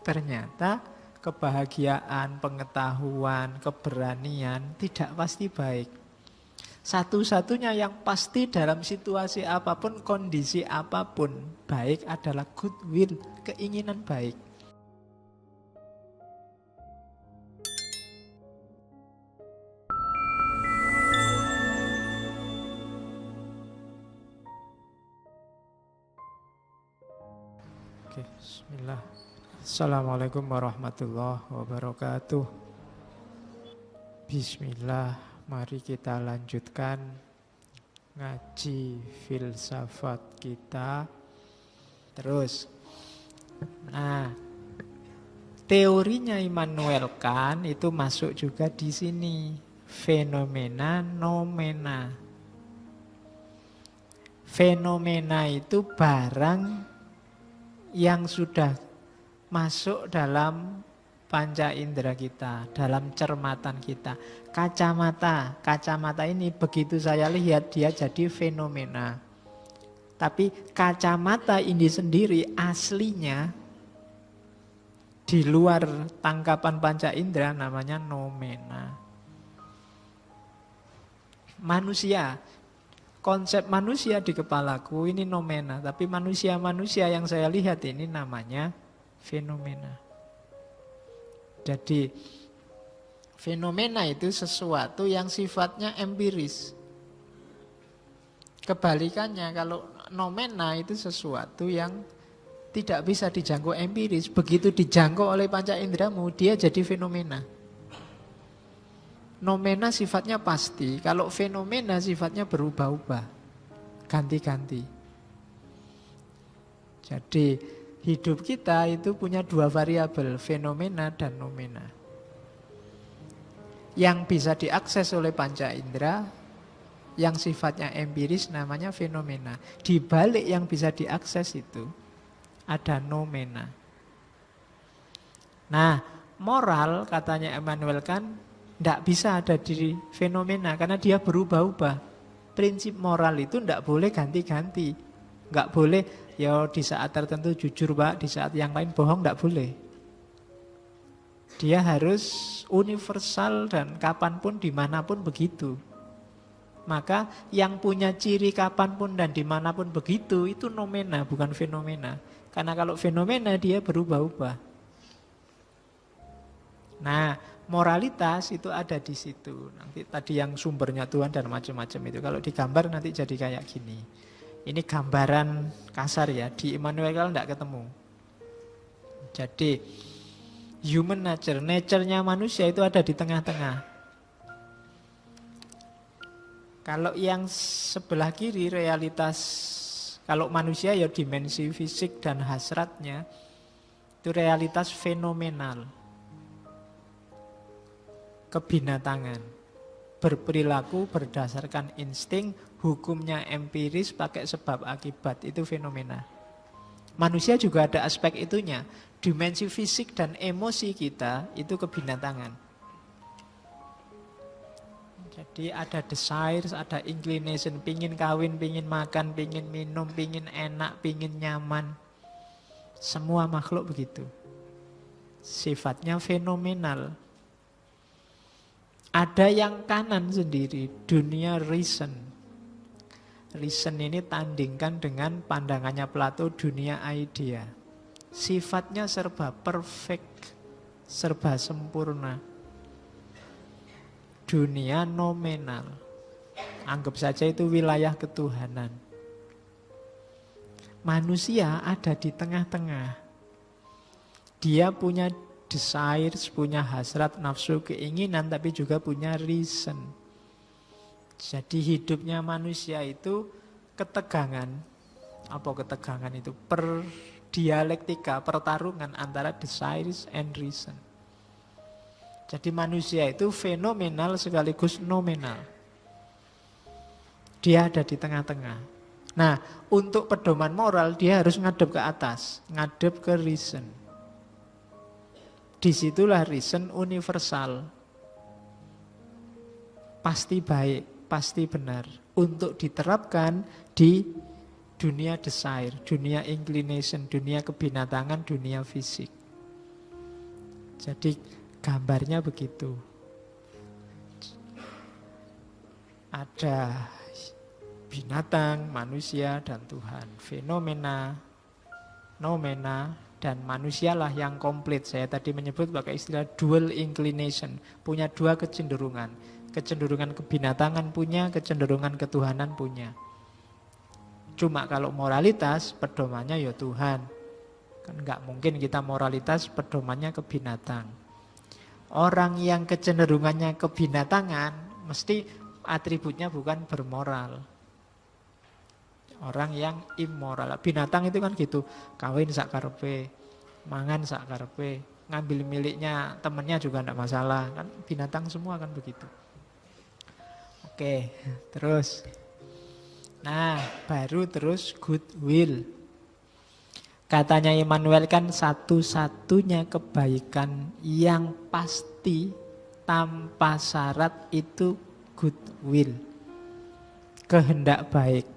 Ternyata kebahagiaan, pengetahuan, keberanian tidak pasti baik. Satu-satunya yang pasti dalam situasi apapun, kondisi apapun baik adalah goodwill, keinginan baik. Oke, bismillah. Assalamualaikum warahmatullahi wabarakatuh. Bismillah, mari kita lanjutkan ngaji filsafat kita. Terus, nah, teorinya Immanuel Kant itu masuk juga di sini. Fenomena nomena. Fenomena itu barang yang sudah masuk dalam panca indera kita, dalam cermatan kita. Kacamata ini begitu saya lihat dia jadi fenomena. Tapi kacamata ini sendiri aslinya di luar tangkapan panca indera namanya nomena. Manusia, konsep manusia di kepalaku ini nomena, tapi manusia-manusia yang saya lihat ini namanya fenomena. Jadi fenomena itu sesuatu yang sifatnya empiris. Kebalikannya kalau nomena itu sesuatu yang tidak bisa dijangkau empiris. Begitu dijangkau oleh panca inderamu, dia jadi fenomena. Nomena sifatnya pasti, kalau fenomena sifatnya berubah-ubah, ganti-ganti. Jadi hidup kita itu punya dua variabel, fenomena dan nomena. Yang bisa diakses oleh panca indera, yang sifatnya empiris namanya fenomena. Di balik yang bisa diakses itu ada nomena. Nah, moral katanya Immanuel Kant tidak bisa ada di fenomena karena dia berubah-ubah. Prinsip moral itu tidak boleh ganti-ganti. Nggak boleh ya di saat tertentu jujur Pak, di saat yang lain bohong, tidak boleh. Dia harus universal dan kapanpun dimanapun begitu. Maka yang punya ciri kapanpun dan dimanapun begitu itu nomena, bukan fenomena. Karena kalau fenomena dia berubah-ubah. Nah, moralitas itu ada di situ. Nanti tadi yang sumbernya Tuhan dan macam-macam itu. Kalau digambar nanti jadi kayak gini. Ini gambaran kasar ya. Di Immanuel Kant tidak ketemu. Jadi human nature, nature-nya manusia itu ada di tengah-tengah. Kalau yang sebelah kiri realitas, kalau manusia ya dimensi fisik dan hasratnya itu realitas fenomenal. Kebinatangan, berperilaku berdasarkan insting, hukumnya empiris pakai sebab akibat, itu fenomena. Manusia juga ada aspek itunya, dimensi fisik dan emosi kita itu kebinatangan. Jadi ada desires, ada inclination, pingin kawin, pingin makan, pingin minum, pingin enak, pingin nyaman. Semua makhluk begitu. Sifatnya fenomenal. Ada yang kanan sendiri, dunia reason. Reason ini tandingkan dengan pandangannya Plato, dunia idea. Sifatnya serba perfect, serba sempurna. Dunia nominal. Anggap saja itu wilayah ketuhanan. Manusia ada di tengah-tengah. Dia punya desires, punya hasrat, nafsu, keinginan, tapi juga punya reason. Jadi hidupnya manusia itu ketegangan. Apa ketegangan itu? Dialektika, pertarungan antara desires and reason. Jadi manusia itu fenomenal sekaligus nominal. Dia ada di tengah-tengah. Nah, untuk pedoman moral dia harus ngadep ke atas, ngadep ke reason. Disitulah reason universal. Pasti baik, pasti benar. Untuk diterapkan di dunia desire, dunia inclination, dunia kebinatangan, dunia fisik. Jadi gambarnya begitu. Ada binatang, manusia, dan Tuhan. Fenomena, nomena, dan manusialah yang komplit. Saya tadi menyebut pakai istilah dual inclination. Punya dua kecenderungan. Kecenderungan kebinatangan punya, kecenderungan ketuhanan punya. Cuma kalau moralitas, pedomannya ya Tuhan. Kan nggak mungkin kita moralitas pedomannya ke binatang. Orang yang kecenderungannya ke binatangan, mesti atributnya bukan bermoral. Orang yang immoral. Binatang itu kan gitu, kawin sak karepe, mangan sak karepe, ngambil miliknya temennya juga tidak masalah. Kan binatang semua kan begitu. Oke, terus. Nah, baru terus goodwill. Katanya Immanuel kan satu-satunya kebaikan yang pasti tanpa syarat itu goodwill. Kehendak baik.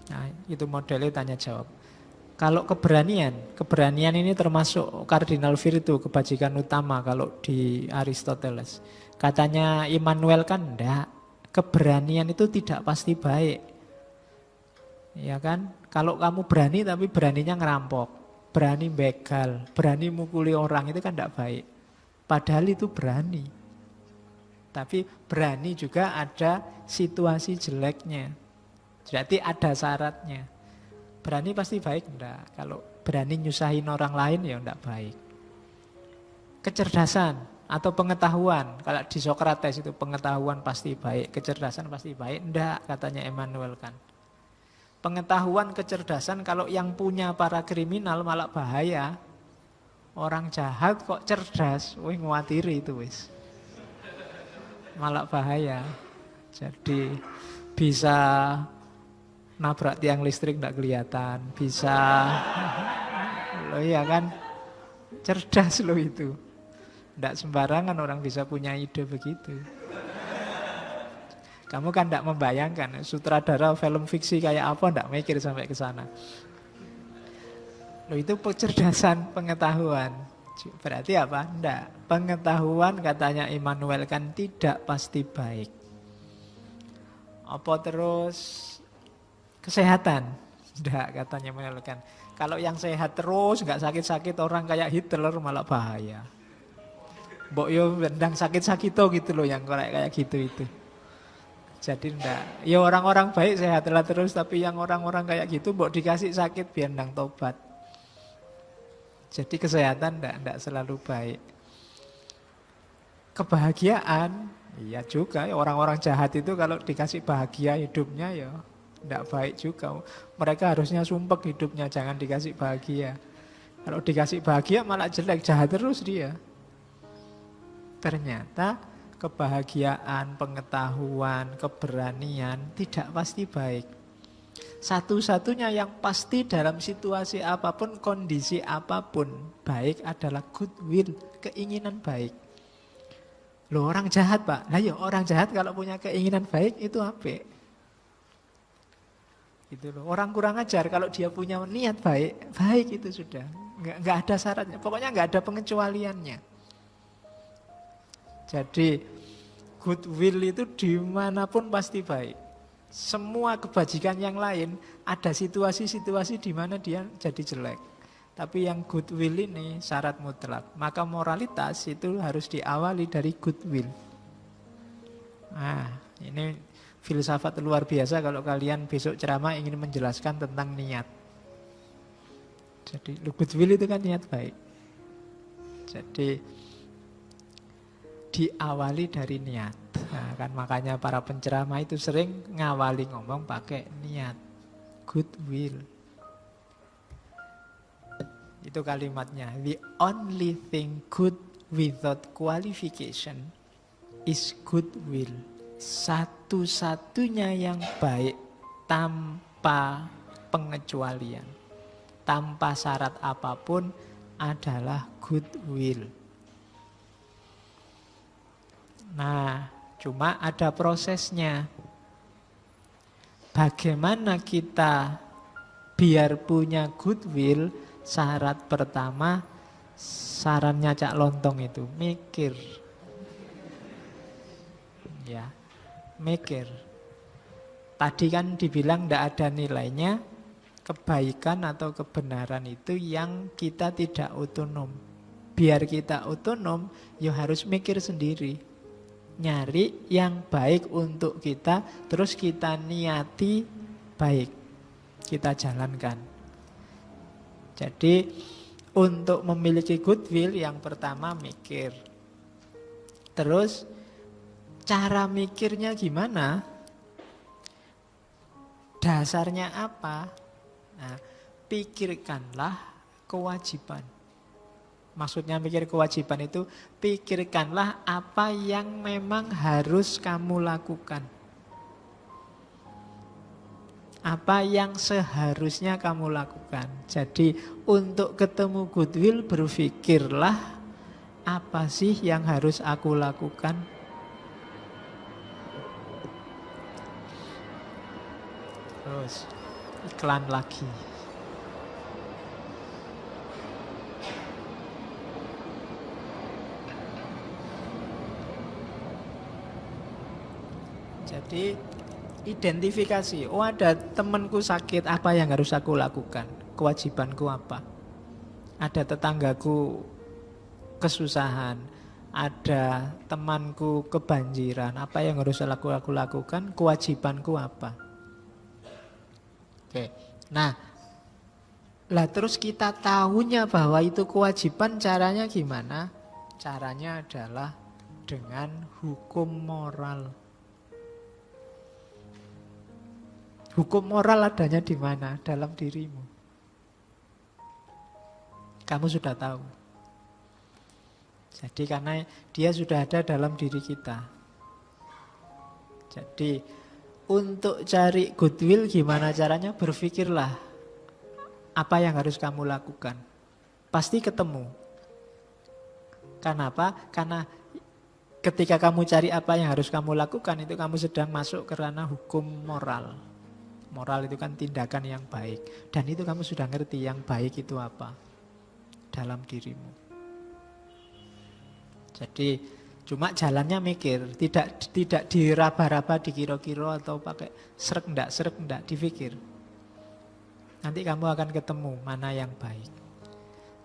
Nah, itu modelnya tanya jawab. Kalau keberanian ini termasuk cardinal virtue, kebajikan utama kalau di Aristoteles. Katanya Immanuel kan enggak, keberanian itu tidak pasti baik. Ya kan? Kalau kamu berani tapi beraninya ngerampok, berani begal, berani mukuli orang, itu kan enggak baik. Padahal itu berani. Tapi berani juga ada situasi jeleknya. Berarti ada syaratnya. Berani pasti baik? Enggak. Kalau berani nyusahin orang lain ya enggak baik. Kecerdasan atau pengetahuan. Kalau di Socrates itu pengetahuan pasti baik, kecerdasan pasti baik. Enggak, katanya Immanuel kan. Pengetahuan, kecerdasan kalau yang punya para kriminal malah bahaya. Orang jahat kok cerdas, wih nguatiri itu wis. Malah bahaya. Jadi bisa nabrak tiang listrik tidak kelihatan, bisa, loh iya kan, cerdas loh itu. Tidak sembarangan orang bisa punya ide begitu. Kamu kan tidak membayangkan, sutradara film fiksi kayak apa, tidak mikir sampai ke sana. Loh itu kecerdasan pengetahuan. Berarti apa? Tidak. Pengetahuan katanya Immanuel kan tidak pasti baik. Apa terus? Kesehatan, enggak katanya menelurkan. Kalau yang sehat terus, enggak sakit-sakit orang kayak Hitler malah bahaya. Mbok yo ndang sakit-sakit gitu loh yang kayak gitu itu. Jadi enggak. Ya orang-orang baik sehatlah terus, tapi yang orang-orang kayak gitu mbok dikasih sakit biar ndang tobat. Jadi kesehatan enggak selalu baik. Kebahagiaan, iya juga. Orang-orang jahat itu kalau dikasih bahagia hidupnya ya tidak baik juga. Mereka harusnya sumpek hidupnya, jangan dikasih bahagia. Kalau dikasih bahagia malah jelek, jahat terus dia. Ternyata kebahagiaan, pengetahuan, keberanian tidak pasti baik. Satu-satunya yang pasti dalam situasi apapun, kondisi apapun baik adalah goodwill, keinginan baik. Loh orang jahat Pak, nah ya orang jahat kalau punya keinginan baik itu apik. Gitu loh. Orang kurang ajar kalau dia punya niat baik, baik itu sudah. Nggak ada syaratnya, pokoknya nggak ada pengecualiannya. Jadi goodwill itu dimanapun pasti baik. Semua kebajikan yang lain ada situasi-situasi di mana dia jadi jelek. Tapi yang goodwill ini syarat mutlak. Maka moralitas itu harus diawali dari goodwill. Nah, ini filsafat luar biasa kalau kalian besok ceramah ingin menjelaskan tentang niat. Jadi goodwill itu kan niat baik. Jadi diawali dari niat. Nah, kan makanya para penceramah itu sering ngawali ngomong pakai niat. Goodwill. Itu kalimatnya. The only thing good without qualification is goodwill. Satu-satunya yang baik tanpa pengecualian, tanpa syarat apapun adalah goodwill. Nah, cuma ada prosesnya. Bagaimana kita biar punya goodwill? Syarat pertama, Sarannya Cak Lontong itu, mikir. Ya, mikir. Tadi kan dibilang tidak ada nilainya, kebaikan atau kebenaran itu yang kita tidak otonom. Biar kita otonom, ya harus mikir sendiri. Nyari yang baik untuk kita, terus kita niati baik. Kita jalankan. Jadi, untuk memiliki goodwill, yang pertama mikir. Terus, cara mikirnya gimana? Dasarnya apa? Nah, pikirkanlah kewajiban. Maksudnya mikir kewajiban itu, pikirkanlah apa yang memang harus kamu lakukan. Apa yang seharusnya kamu lakukan. Jadi untuk ketemu goodwill, berpikirlah apa sih yang harus aku lakukan. Terus iklan lagi. Jadi identifikasi, oh ada temanku sakit, apa yang harus aku lakukan? Kewajibanku apa? Ada tetanggaku kesusahan, ada temanku kebanjiran, apa yang harus aku lakukan? Kewajibanku apa? Oke. Nah, terus kita tahunya bahwa itu kewajiban, caranya gimana? Caranya adalah dengan hukum moral. Hukum moral adanya di mana? Dalam dirimu. Kamu sudah tahu. Jadi karena dia sudah ada dalam diri kita. Jadi untuk cari goodwill gimana caranya? Berpikirlah apa yang harus kamu lakukan. Pasti ketemu. Kenapa? Karena ketika kamu cari apa yang harus kamu lakukan, itu kamu sedang masuk ke ranah hukum moral. Moral itu kan tindakan yang baik. Dan itu kamu sudah ngerti yang baik itu apa dalam dirimu. Jadi cuma jalannya mikir, tidak diraba-raba, dikira-kira atau pakai srek ndak dipikir. Nanti kamu akan ketemu mana yang baik.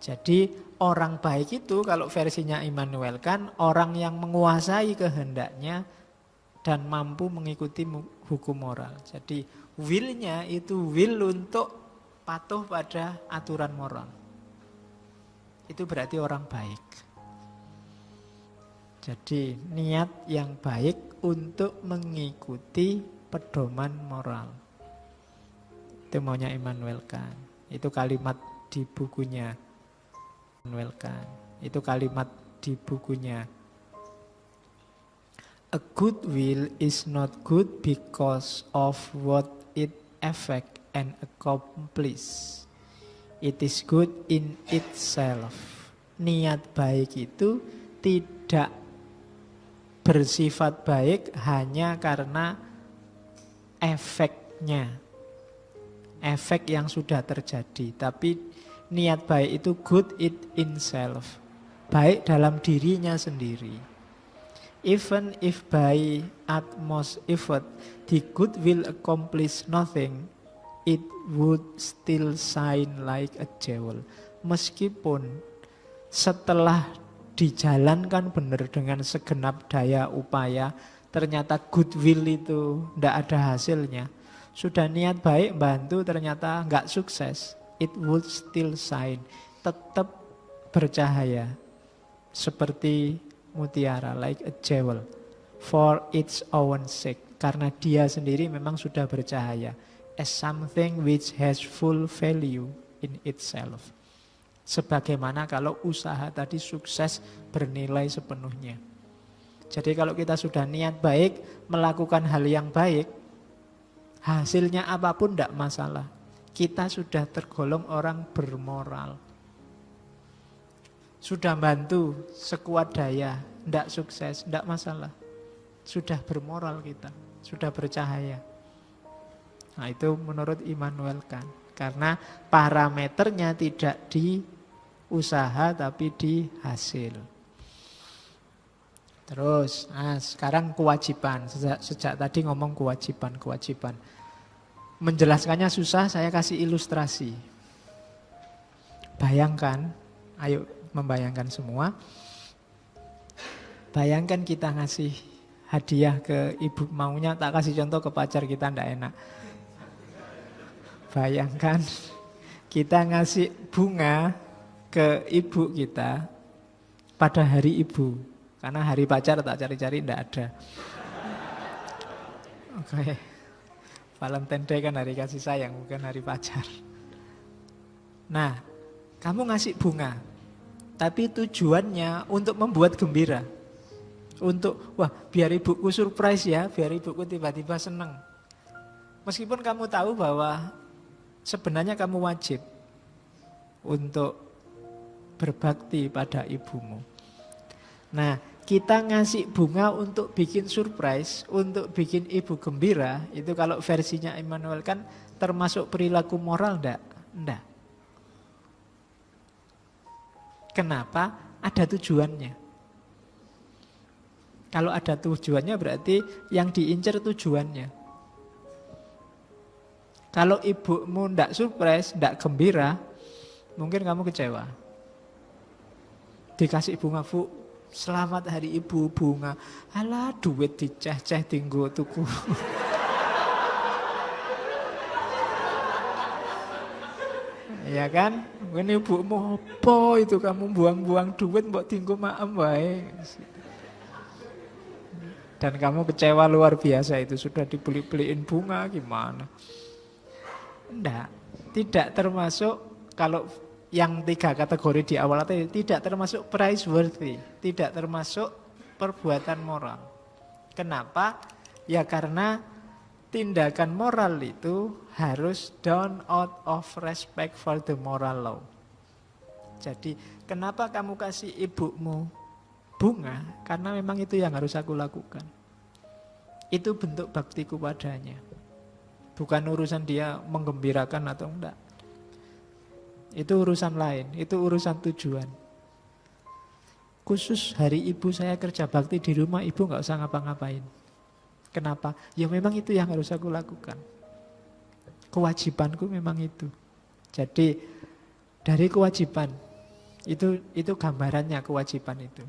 Jadi orang baik itu kalau versinya Immanuel Kant, orang yang menguasai kehendaknya dan mampu mengikuti hukum moral. Jadi will-nya itu will untuk patuh pada aturan moral. Itu berarti orang baik. Jadi niat yang baik untuk mengikuti pedoman moral. Itu maunya Immanuel Kant. Itu kalimat di bukunya Immanuel Kant. Itu kalimat di bukunya. A good will is not good because of what it affect and accomplish. It is good in itself. Niat baik itu tidak bersifat baik hanya karena efeknya. Efek yang sudah terjadi. Tapi niat baik itu good in itself. Baik dalam dirinya sendiri. Even if by utmost effort the good will accomplish nothing, it would still shine like a jewel. Meskipun setelah dijalankan benar dengan segenap daya upaya, ternyata goodwill itu tidak ada hasilnya. Sudah niat baik bantu, ternyata nggak sukses. It would still shine. Tetap bercahaya. Seperti mutiara, like a jewel. For its own sake. Karena dia sendiri memang sudah bercahaya. As something which has full value in itself. Sebagaimana kalau usaha tadi sukses bernilai sepenuhnya. Jadi kalau kita sudah niat baik, melakukan hal yang baik, hasilnya apapun tidak masalah. Kita sudah tergolong orang bermoral. Sudah bantu sekuat daya, tidak sukses, tidak masalah. Sudah bermoral kita, sudah bercahaya. Nah itu menurut Immanuel Kant. Karena parameternya tidak di usaha tapi di hasil. Terus, sekarang kewajiban. Sejak tadi ngomong kewajiban. Menjelaskannya susah, saya kasih ilustrasi. Bayangkan, ayo membayangkan semua. Bayangkan kita ngasih hadiah ke ibu, maunya tak kasih contoh ke pacar kita, ndak enak. Bayangkan kita ngasih bunga ke ibu kita pada hari ibu. Karena hari pacar tak cari-cari ndak ada. Oke. Valentine Day kan hari kasih sayang, bukan hari pacar. Nah, kamu ngasih bunga, tapi tujuannya untuk membuat gembira. Untuk, wah biar ibuku surprise ya, biar ibuku tiba-tiba senang. Meskipun kamu tahu bahwa sebenarnya kamu wajib untuk berbakti pada ibumu. Nah, kita ngasih bunga untuk bikin surprise, untuk bikin ibu gembira, itu kalau versinya Immanuel kan termasuk perilaku moral enggak? Enggak. Kenapa? Ada tujuannya. Kalau ada tujuannya berarti yang diincar tujuannya. Kalau ibumu enggak surprise, enggak gembira, mungkin kamu kecewa. Dikasih bunga, Bu, selamat hari ibu, bunga. Alah, duit diceh-ceh tinggo tuku. Ya kan? Ini ibumu apa itu kamu buang-buang duit mbok tinggo maem wae. Dan kamu kecewa luar biasa, itu sudah dibeli-beliin bunga gimana? Enggak, tidak termasuk. Kalau yang 3 kategori di awal tadi tidak termasuk praiseworthy, tidak termasuk perbuatan moral. Kenapa? Ya karena tindakan moral itu harus done out of respect for the moral law. Jadi kenapa kamu kasih ibumu bunga? Karena memang itu yang harus aku lakukan. Itu bentuk baktiku padanya. Bukan urusan dia menggembirakan atau enggak. Itu urusan lain, itu urusan tujuan. Khusus hari ibu saya kerja bakti di rumah, ibu gak usah ngapa-ngapain. Kenapa? Ya memang itu yang harus aku lakukan. Kewajibanku memang itu. Jadi dari kewajiban, itu gambarannya kewajiban itu.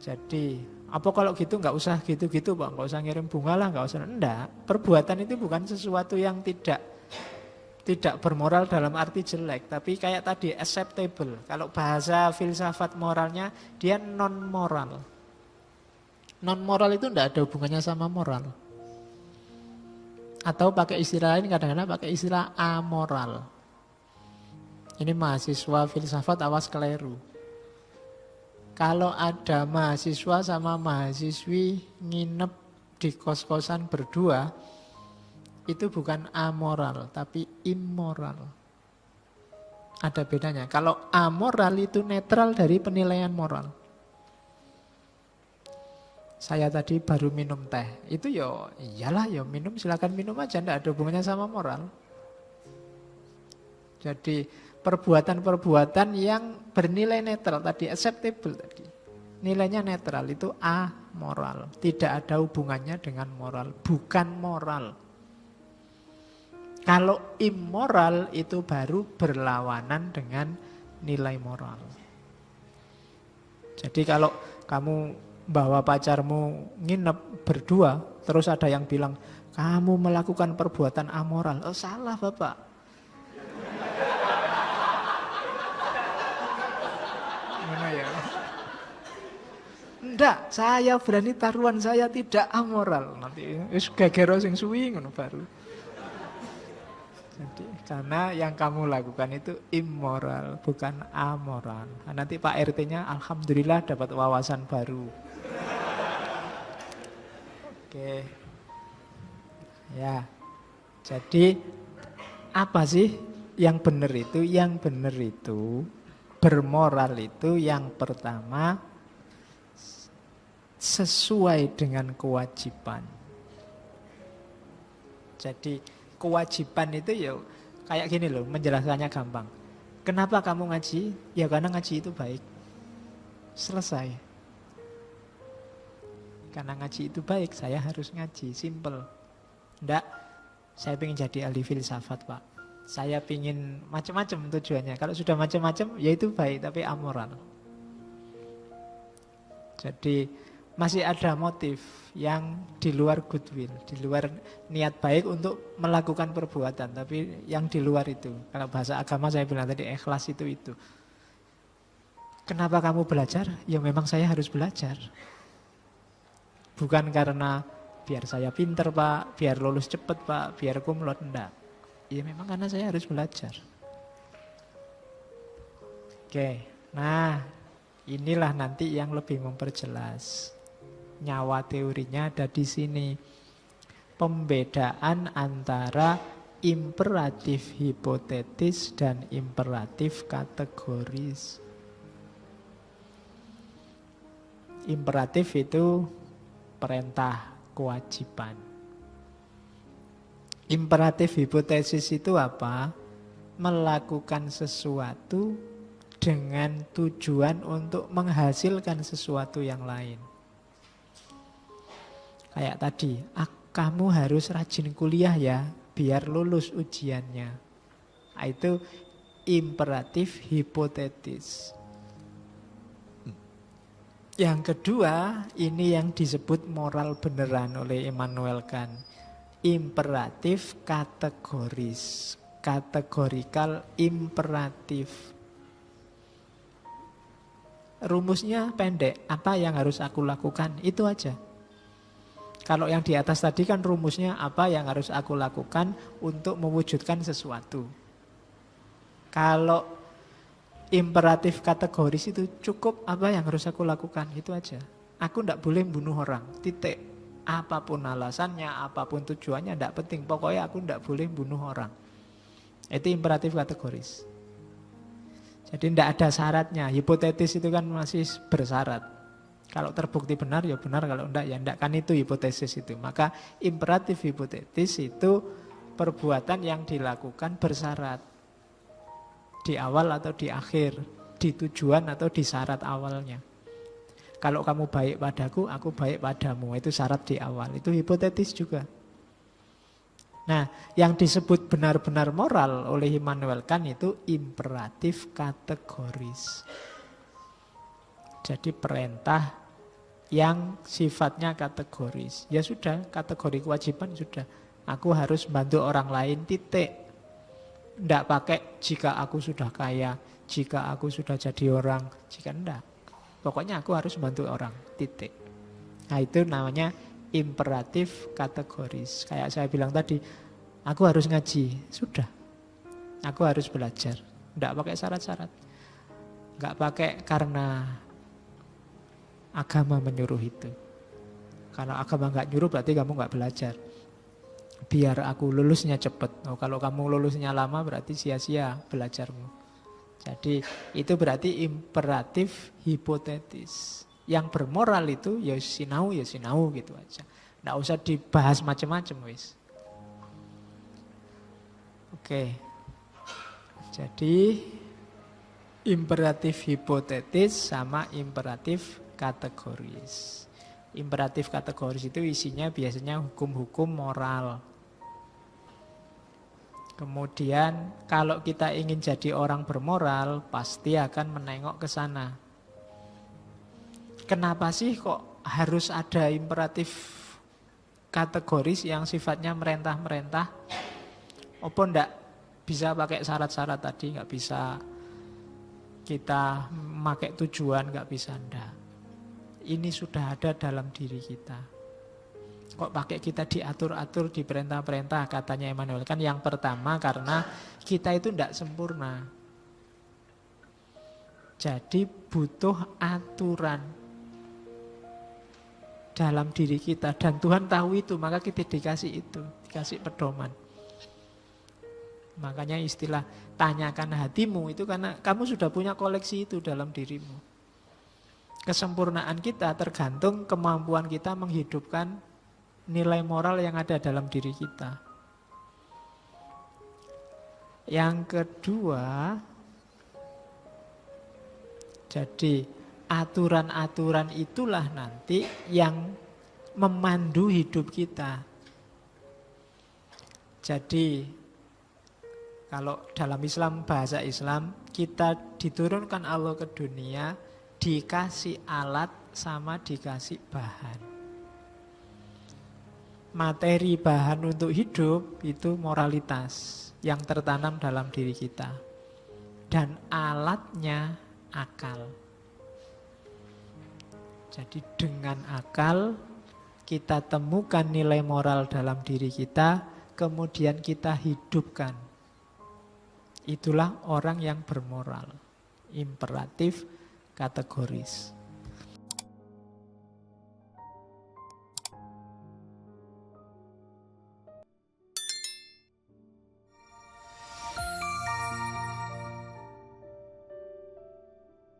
Jadi apa kalau gitu gak usah gitu-gitu Pak, gak usah ngirim bunga lah, gak usah. Enggak, perbuatan itu bukan sesuatu yang tidak bermoral dalam arti jelek, tapi kayak tadi acceptable. Kalau bahasa filsafat moralnya dia non moral. Non moral itu tidak ada hubungannya sama moral. Atau pakai istilah lain kadang-kadang pakai istilah amoral. Ini mahasiswa filsafat awas keliru. Kalau ada mahasiswa sama mahasiswi nginep di kos-kosan berdua, itu bukan amoral, tapi immoral. Ada bedanya. Kalau amoral itu netral dari penilaian moral. Saya tadi baru minum teh. Itu iyalah minum, silakan minum aja, enggak ada hubungannya sama moral. Jadi perbuatan-perbuatan yang bernilai netral tadi, acceptable tadi. Nilainya netral, itu amoral. Tidak ada hubungannya dengan moral, bukan moral. Kalau immoral itu baru berlawanan dengan nilai moral. Jadi kalau kamu bawa pacarmu nginep berdua, terus ada yang bilang, kamu melakukan perbuatan amoral. Oh salah Bapak. Gimana ya? Enggak, saya berani taruhan saya tidak amoral. Nanti wis gegero sing suwi ngono baru. Jadi, karena yang kamu lakukan itu immoral, bukan amoral. Nah, nanti Pak RT-nya alhamdulillah dapat wawasan baru. Oke. Ya. Jadi apa sih yang benar itu? Yang benar itu, bermoral itu yang pertama sesuai dengan kewajiban. Jadi kewajiban itu kayak gini loh, menjelaskannya gampang. Kenapa kamu ngaji? Ya karena ngaji itu baik. Selesai. Karena ngaji itu baik, saya harus ngaji. Simple. Enggak, saya ingin jadi ahli filsafat, Pak. Saya ingin macam-macam tujuannya. Kalau sudah macam-macam, ya itu baik, tapi amoral. Jadi masih ada motif yang di luar goodwill, di luar niat baik untuk melakukan perbuatan, tapi yang di luar itu. Kalau bahasa agama saya bilang tadi ikhlas itu. Kenapa kamu belajar? Ya memang saya harus belajar. Bukan karena biar saya pinter, Pak, biar lulus cepet, Pak, biar kumlot, enggak. Ya memang karena saya harus belajar. Oke, nah inilah nanti yang lebih memperjelas. Nyawa teorinya ada di sini. Pembedaan antara imperatif hipotetis dan imperatif kategoris. Imperatif itu perintah, kewajiban. Imperatif hipotesis itu apa? Melakukan sesuatu dengan tujuan untuk menghasilkan sesuatu yang lain. Kayak tadi, kamu harus rajin kuliah ya, biar lulus ujiannya. Itu imperatif hipotetis. Yang kedua, ini yang disebut moral beneran oleh Immanuel Kant. Imperatif kategoris, kategorikal imperatif. Rumusnya pendek, apa yang harus aku lakukan, itu aja. Kalau yang di atas tadi kan rumusnya apa yang harus aku lakukan untuk mewujudkan sesuatu. Kalau imperatif kategoris itu cukup apa yang harus aku lakukan, itu aja. Aku tidak boleh bunuh orang, titik. Apapun alasannya, apapun tujuannya, tidak penting. Pokoknya aku tidak boleh bunuh orang. Itu imperatif kategoris. Jadi tidak ada syaratnya. Hipotetis itu kan masih bersyarat. Kalau terbukti benar ya benar, kalau tidak ya tidak. Kan itu hipotesis itu. Maka imperatif hipotetis itu perbuatan yang dilakukan bersyarat. Di awal atau di akhir, di tujuan atau di syarat awalnya. Kalau kamu baik padaku, aku baik padamu. Itu syarat di awal. Itu hipotetis juga. Nah, yang disebut benar-benar moral oleh Immanuel Kant itu imperatif kategoris. Jadi perintah yang sifatnya kategoris. Ya sudah, kategori kewajiban sudah. Aku harus bantu orang lain, titik. Tidak pakai jika aku sudah kaya, jika aku sudah jadi orang, jika tidak. Pokoknya aku harus bantu orang, titik. Nah itu namanya imperatif kategoris. Kayak saya bilang tadi, aku harus ngaji, sudah. Aku harus belajar, tidak pakai syarat-syarat. Tidak pakai karena agama menyuruh itu. Kalau agama nggak nyuruh berarti kamu nggak belajar. Biar aku lulusnya cepat. Oh, kalau kamu lulusnya lama berarti sia-sia belajarmu. Jadi itu berarti imperatif hipotetis. Yang bermoral itu ya sinau gitu aja. Nggak usah dibahas macam-macam wis. Oke. Jadi imperatif hipotetis sama imperatif kategoris. Imperatif kategoris itu isinya biasanya hukum-hukum moral. Kemudian kalau kita ingin jadi orang bermoral, pasti akan menengok ke sana. Kenapa sih kok harus ada imperatif kategoris yang sifatnya merentah-merentah? Apa ndak bisa pakai syarat-syarat tadi? Nggak bisa kita pakai tujuan, nggak bisa, ndak. Ini sudah ada dalam diri kita. Kok pakai kita diatur-atur, diperintah-perintah, katanya Immanuel Kant. Yang pertama karena kita itu tidak sempurna. Jadi butuh aturan dalam diri kita. Dan Tuhan tahu itu, maka kita dikasih itu, dikasih pedoman. Makanya istilah tanyakan hatimu itu karena kamu sudah punya koleksi itu dalam dirimu. Kesempurnaan kita tergantung kemampuan kita menghidupkan nilai moral yang ada dalam diri kita. Yang kedua, Jadi aturan-aturan itulah nanti yang memandu hidup kita. Jadi kalau dalam Islam, bahasa Islam, kita diturunkan Allah ke dunia, dikasih alat sama dikasih bahan. Materi bahan untuk hidup itu moralitas yang tertanam dalam diri kita. Dan alatnya akal. Jadi dengan akal kita temukan nilai moral dalam diri kita, kemudian kita hidupkan. Itulah orang yang bermoral, imperatif, kategoris.